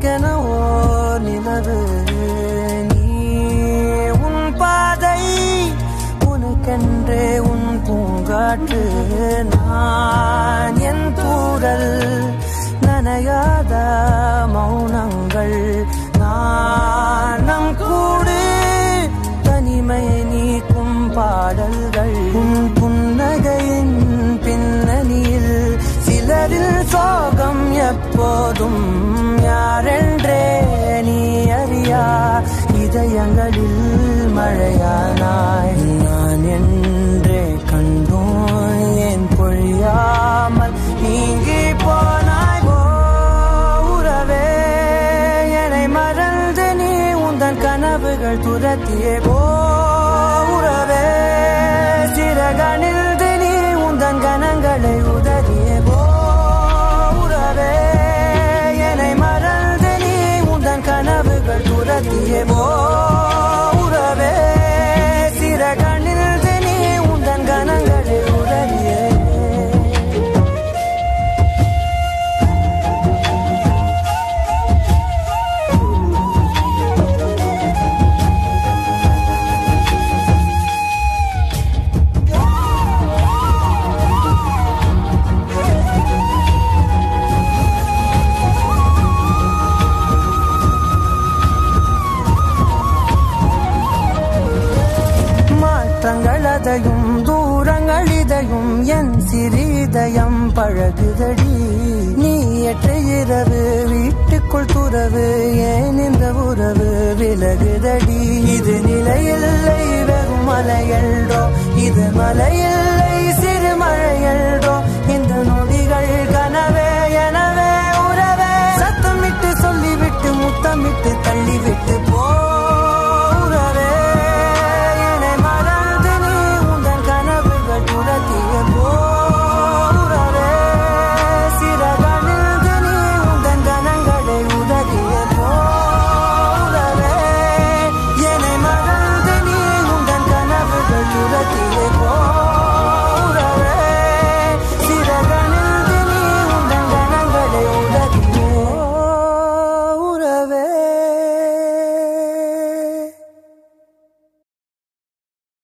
எனக்கென ஓர் நிலவு நீ, உன் பாதை உனக்கென்றே உன் பூங்காற்று நான், என் தூரல் நனையாத மௌனங்கள் நான், நம் கூடு தனிமை நீக்கும் பாடல்கள், உன் புன்னகையின் பின்னணியில் சிலரில் சோகம் எப்போதும் யாரென்றே நீ அறியா இதயங்களில் மழையானாய், நான் என்றே கண்டோம் ஏன் பொழியாமல் நீங்கி போனாய். உறவே என்னை மறந்து நீ உந்தன் கனவுகள் துரத்தியே உறவே, சிறகணிந்து நீ உந்தன் கணங்களை உதறியே உறவே, என்னை மறந்து நீ உந்தன் கனவுகள் துரத்தியே உறவே, சிறகணிந்து நீ உந்தன் கணங்களை உதறியே. மாற்றங்களதையும் தூரங்கள் இதையும் என் சிறிதயம் பழகுதடி, நீ ஏற்ற இரவு வீட்டுக்குள் துறவு ஏன் இந்த உறவு விலகுதடி, இது நிலையில்லை வெறும் மலையல்றோ, இது மலையில்லை சிறு மழையல்றோ, இந்த நொடிகள்